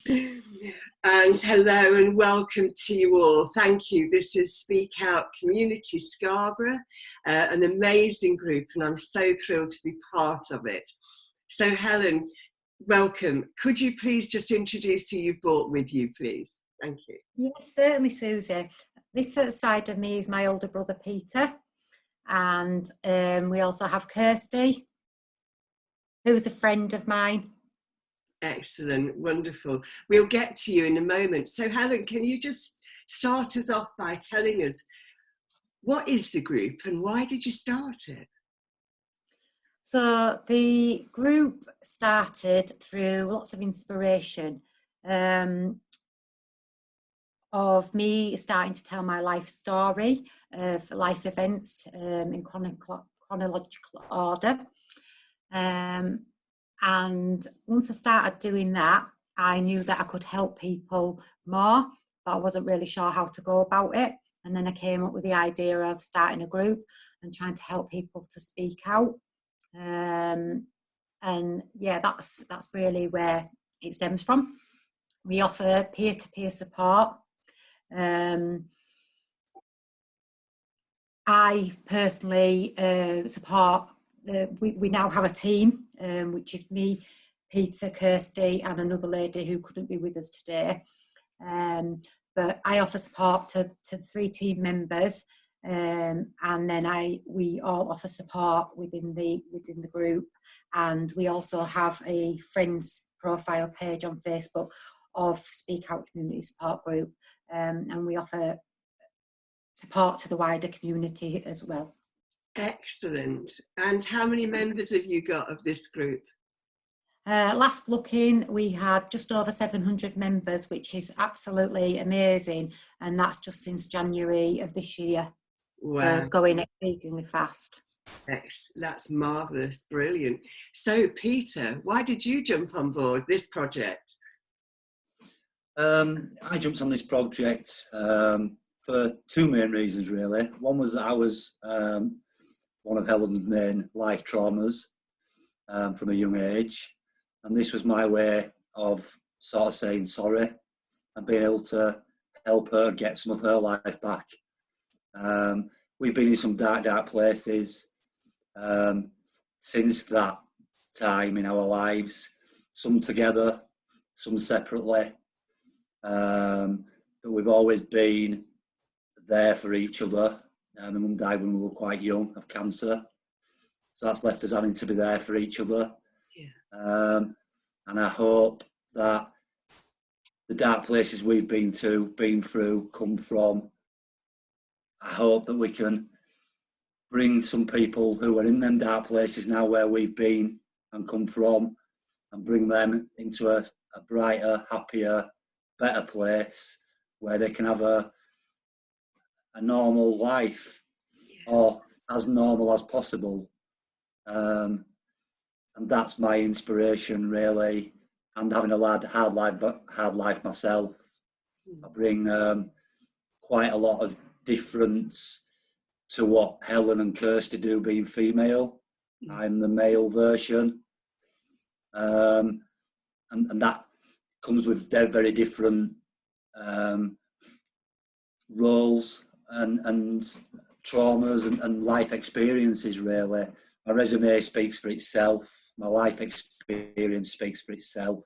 And hello and welcome to you all. Thank you. This is Speakout Community Scarborough, an amazing group, and I'm so thrilled to be part of it. So Helen, welcome. Could you please just introduce who you've brought with you, please? Thank you. Yes, certainly, Susie. This side of me is my older brother, Peter. And we also have Kirsty, who's a friend of mine. Excellent, wonderful. We'll get to you in a moment. So Helen, can you just start us off by telling us what is the group and why did you start it? So the group started through lots of inspiration of me starting to tell my life story of life events in chronological order. And once I started doing that, I knew that I could help people more, but I wasn't really sure how to go about it. And then I came up with the idea of starting a group and trying to help people to speak out. And yeah, that's really where it stems from. We offer peer-to-peer support. I personally support. We now have a team, which is me, Peter, Kirsty, and another lady who couldn't be with us today. But I offer support to 3 team members, and then we all offer support within the group, and we also have a friends profile page on Facebook of Speak Out Community Support Group, and we offer support to the wider community as well. Excellent. And how many members have you got of this group? Last looking, we had just over 700 members, which is absolutely amazing. And that's just since January of this year. Wow. So going exceedingly fast. That's marvellous, brilliant. So Peter, why did you jump on board this project? I jumped on this project for 2 main reasons, really. One was that I was one of Helen's main life traumas from a young age, and this was my way of sort of saying sorry and being able to help her get some of her life back. We've been in some dark places since that time in our lives, some together, some separately, but we've always been there for each other. My mum died when we were quite young of cancer, so that's left us having to be there for each other. Yeah. And I hope that the dark places we've been through, come from, I hope that we can bring some people who are in them dark places now where we've been and come from, and bring them into a brighter, happier, better place where they can have a normal life, or as normal as possible, and that's my inspiration, really. And having a hard life myself, I bring quite a lot of difference to what Helen and Kirsty do, being female. I'm the male version, and that comes with very different roles and traumas and life experiences, really. My resume speaks for itself, my life experience speaks for itself,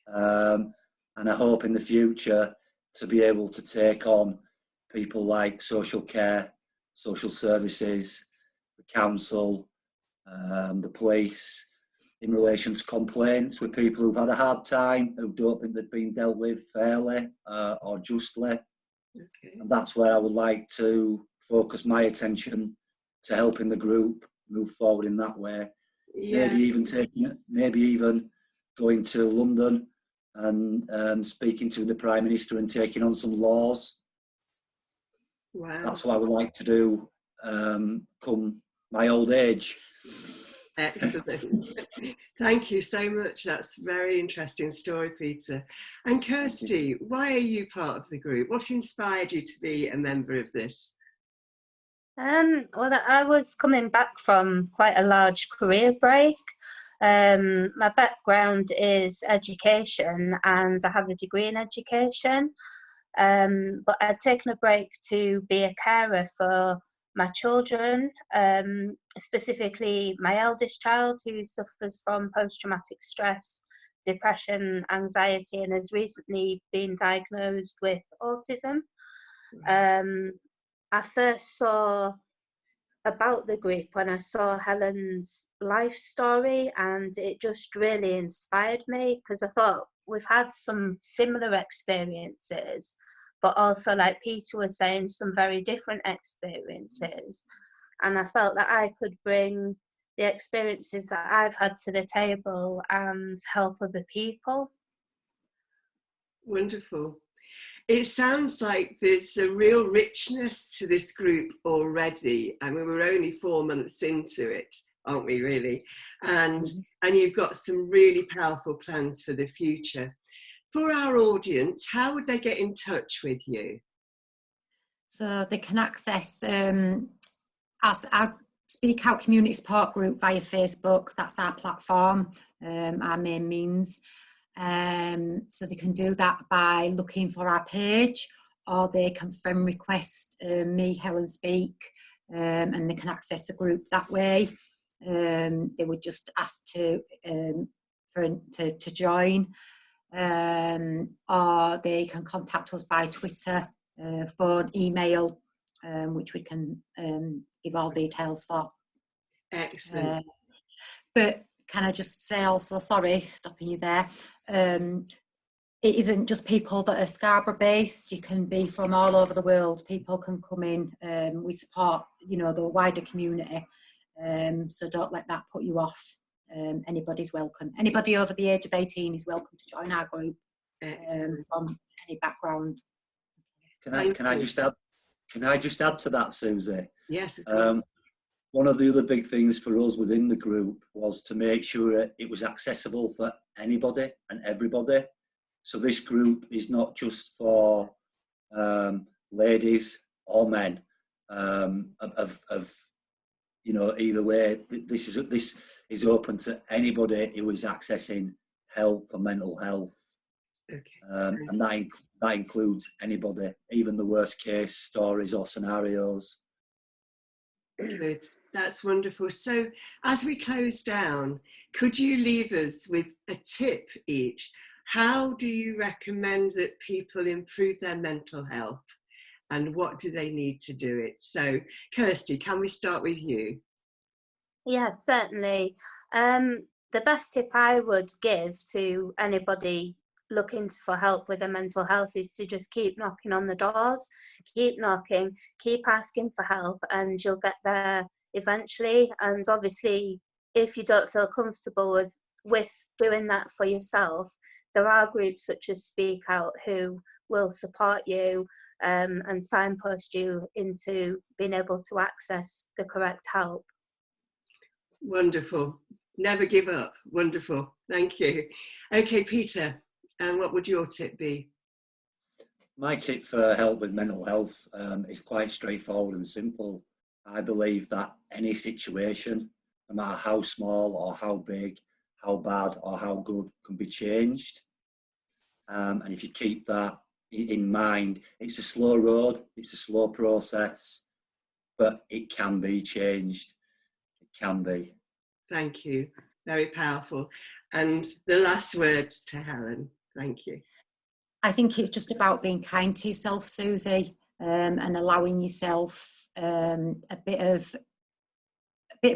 and I hope in the future to be able to take on people like social care, social services, the council, the police, in relation to complaints with people who've had a hard time, who don't think they've been dealt with fairly or justly. Okay. And that's where I would like to focus my attention, to helping the group move forward in that way. Yeah. Maybe even going to London and speaking to the Prime Minister and taking on some laws. Wow. That's what I would like to do come my old age. Excellent. Thank you so much. That's a very interesting story, Peter. And Kirsty, why are you part of the group? What inspired you to be a member of this? Well, I was coming back from quite a large career break, My background is education and I have a degree in education, but I'd taken a break to be a carer for my children, specifically my eldest child who suffers from post-traumatic stress, depression, anxiety, and has recently been diagnosed with autism. I first saw about the group when I saw Helen's life story, and it just really inspired me because I thought we've had some similar experiences, but also, like Peter was saying, some very different experiences. And I felt that I could bring the experiences that I've had to the table and help other people. Wonderful. It sounds like there's a real richness to this group already. I mean, we're only 4 months into it, aren't we, really? And you've got some really powerful plans for the future. For our audience, how would they get in touch with you? So they can access our Speakout Community Support Group via Facebook. That's our platform, our main means. So they can do that by looking for our page, or they can friend request me, Helen Speak, and they can access the group that way. They would just ask to join, or they can contact us by Twitter, phone, email, which we can give all details for. Excellent. But can I just say also, sorry, stopping you there, it isn't just people that are Scarborough based. You can be from all over the world. People can come in. We support, the wider community. So don't let that put you off. Anybody's welcome. Anybody over the age of 18 is welcome to join our group from any background. Can I just add to that, Susie? Yes, of course. One of the other big things for us within the group was to make sure it was accessible for anybody and everybody. So this group is not just for ladies or men. Either way, this is open to anybody who is accessing help for mental health. Okay. And that includes anybody, even the worst case stories or scenarios. Good. That's wonderful. So as we close down, could you leave us with a tip each? How do you recommend that people improve their mental health, and what do they need to do it? So Kirsty, can we start with you? Yes, certainly. The best tip I would give to anybody looking for help with their mental health is to just keep knocking on the doors, keep knocking, keep asking for help, and you'll get there eventually. And obviously, if you don't feel comfortable with doing that for yourself, there are groups such as Speakout who will support you and signpost you into being able to access the correct help. Wonderful. Never give up. Wonderful. Thank you. Okay, Peter, and what would your tip be? My tip for help with mental health is quite straightforward and simple. I believe that any situation, no matter how small or how big, how bad or how good, can be changed. And if you keep that in mind, it's a slow road, it's a slow process, but it can be changed. It can be. Thank you. Very powerful. And the last words to Helen. Thank you. I think it's just about being kind to yourself, Susie, and allowing yourself a bit of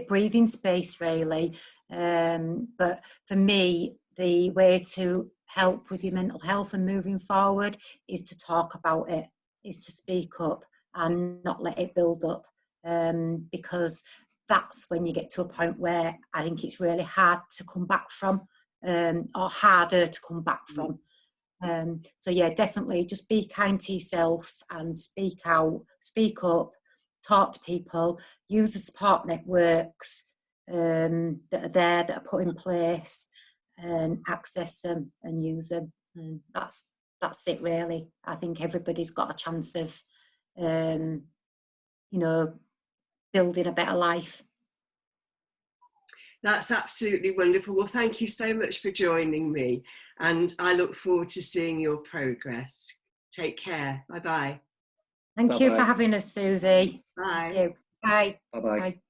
breathing space, really. But for me, the way to help with your mental health and moving forward is to talk about it, is to speak up and not let it build up, because that's when you get to a point where I think it's really hard to come back from, or harder to come back from. So yeah, definitely just be kind to yourself and speak out, speak up, talk to people, use the support networks that are there, that are put in place, and access them and use them. And that's it, really. I think everybody's got a chance of, building a better life. That's absolutely wonderful. Well, thank you so much for joining me, and I look forward to seeing your progress. Take care. Bye-bye. Thank you for Bye-bye. having us, Susie. Bye. Thank you. Bye. Bye-bye. Bye.